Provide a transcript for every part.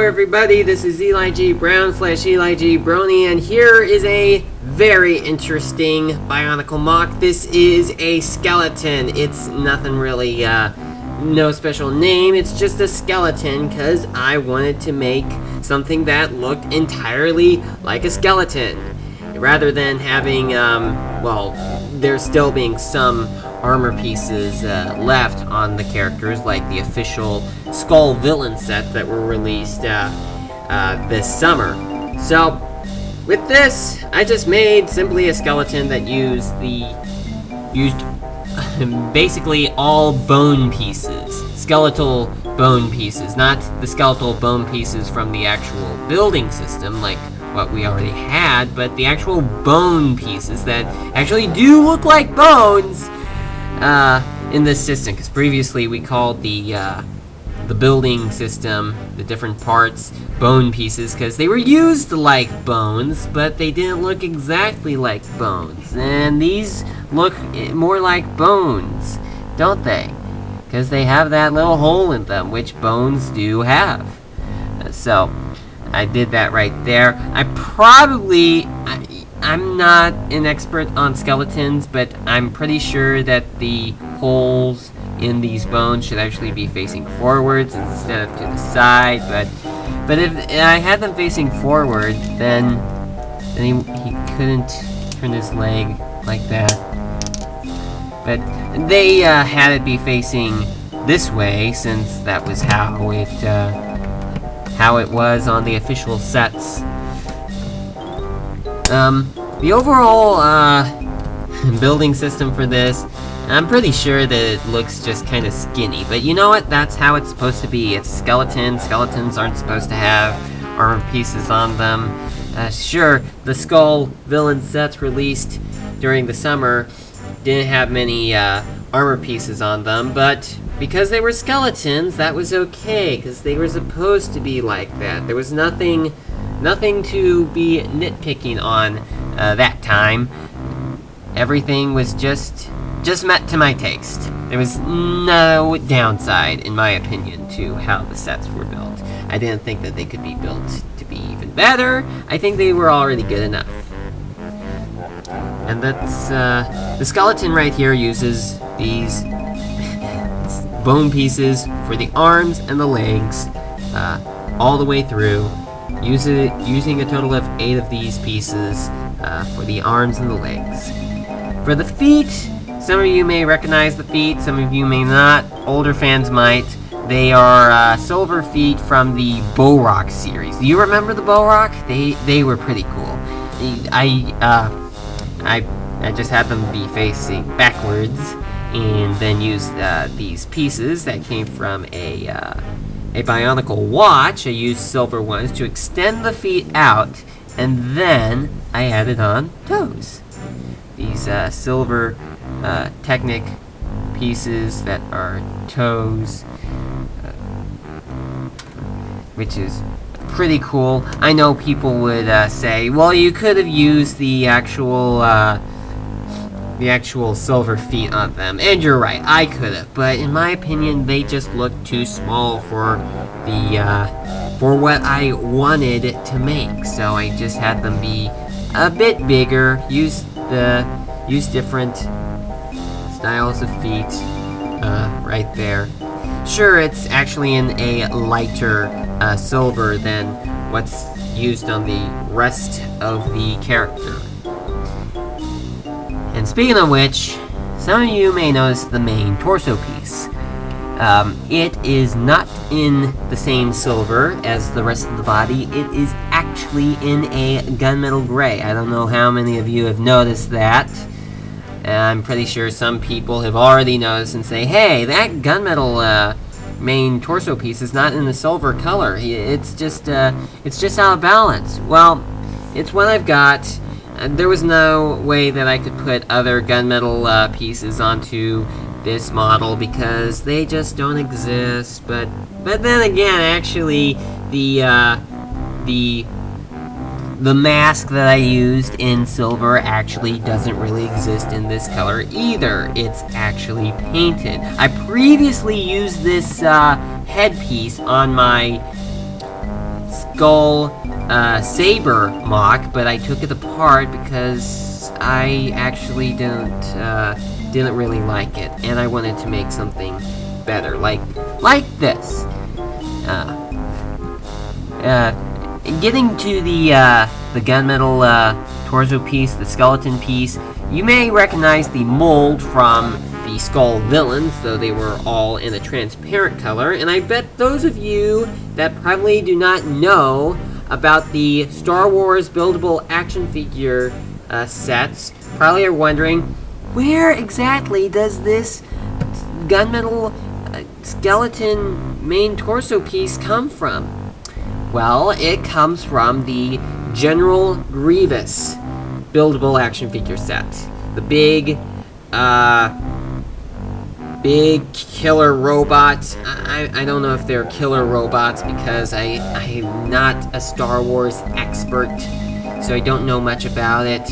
everybody, this is Eli G. Brown / Eli G. Brony, and here is a very interesting Bionicle MOC. This is a skeleton. It's nothing really, no special name, it's just a skeleton, because I wanted to make something that looked entirely like a skeleton. Rather than having, there still being some armor pieces left on the characters, like the official Skull villain sets that were released this summer. So, with this, I just made simply a skeleton that used basically all bone pieces, skeletal bone pieces, not the skeletal bone pieces from the actual building system, like what we already had, but the actual bone pieces that actually do look like bones in this system, because previously we called the building system, the different parts, bone pieces, because they were used like bones, but they didn't look exactly like bones. And these look more like bones, don't they? Because they have that little hole in them, which bones do have. So, I did that right there. I'm not an expert on skeletons, but I'm pretty sure that the holes in these bones should actually be facing forwards instead of to the side, but if I had them facing forward, then he couldn't turn his leg like that. But they had it be facing this way, since that was how it was on the official sets. The overall building system for this, I'm pretty sure that it looks just kind of skinny, but you know what? That's how it's supposed to be. It's a skeleton. Skeletons aren't supposed to have armor pieces on them. Sure, the Skull villain sets released during the summer didn't have many armor pieces on them, but because they were skeletons, that was okay, because they were supposed to be like that. There was nothing to be nitpicking on that time. Everything was just met to my taste. There was no downside, in my opinion, to how the sets were built. I didn't think that they could be built to be even better. I think they were already good enough. And that's, the skeleton right here uses these bone pieces for the arms and the legs, all the way through, using a total of 8 of these pieces for the arms and the legs. For the feet, some of you may recognize the feet, some of you may not. Older fans might. They are silver feet from the Rock series. Do you remember the Rock? They were pretty cool. I just had them be facing backwards, and then used these pieces that came from a Bionicle watch. I used silver ones to extend the feet out, and then I added on toes. These silver Technic pieces that are toes, which is pretty cool. I know people would say, well, you could have used the actual silver feet on them, and you're right, I could have, but in my opinion, they just look too small for what I wanted to make. So I just had them be a bit bigger. Use different styles of feet right there. Sure, it's actually in a lighter silver than what's used on the rest of the character. And speaking of which, some of you may notice the main torso piece. It is not in the same silver as the rest of the body. It is actually in a gunmetal gray. I don't know how many of you have noticed that. I'm pretty sure some people have already noticed and say, hey, that gunmetal main torso piece is not in the silver color. It's just out of balance. Well, it's what I've got. There was no way that I could put other gunmetal pieces onto this model because they just don't exist. But then again, actually, the mask that I used in silver actually doesn't really exist in this color either. It's actually painted. I previously used this headpiece on my skull saber MOC, but I took it apart because I actually didn't really like it, and I wanted to make something better, like this. Getting to the gunmetal torso piece, the skeleton piece, you may recognize the mold from the Skull villains, though they were all in a transparent color, and I bet those of you that probably do not know about the Star Wars Buildable action figure sets probably are wondering, where exactly does this gunmetal skeleton main torso piece come from? Well, it comes from the General Grievous Buildable action figure set. The big killer robots. I don't know if they're killer robots because I'm not a Star Wars expert, so I don't know much about it.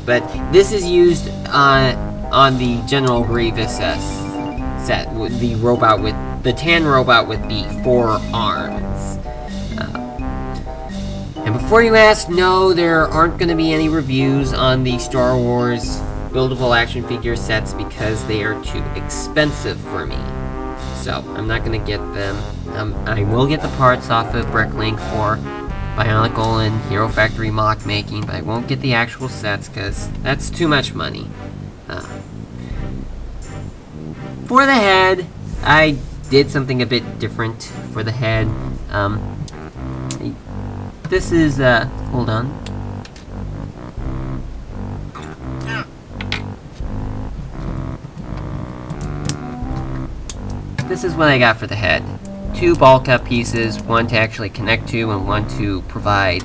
But this is used on the General Grievous set, the robot with the tan robot with the 4 arms. And before you ask, no, there aren't going to be any reviews on the Star Wars Buildable action figure sets because they are too expensive for me. So, I'm not going to get them. I will get the parts off of Bricklink for Bionicle and Hero Factory MOC making, but I won't get the actual sets because that's too much money. For the head, I did something a bit different for the head. This is, hold on. This is what I got for the head. 2 ball cut pieces, one to actually connect to and one to provide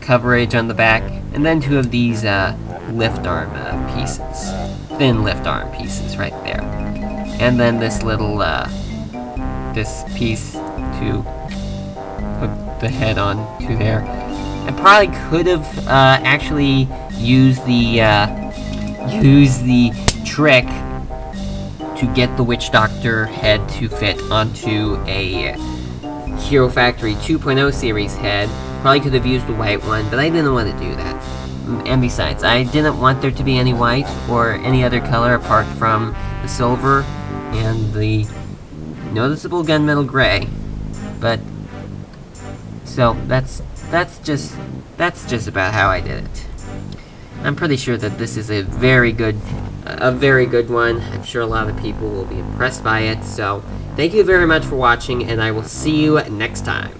coverage on the back, and then 2 of these lift arm pieces. Thin lift arm pieces right there. And then this little, this piece to hook the head on to there. I probably could have actually used the trick to get the Witch Doctor head to fit onto a Hero Factory 2.0 series head. Probably could have used the white one, but I didn't want to do that. And besides, I didn't want there to be any white or any other color apart from the silver and the noticeable gunmetal gray. But so that's just about how I did it. I'm pretty sure that this is a very good one. I'm sure a lot of people will be impressed by it. So thank you very much for watching, and I will see you next time.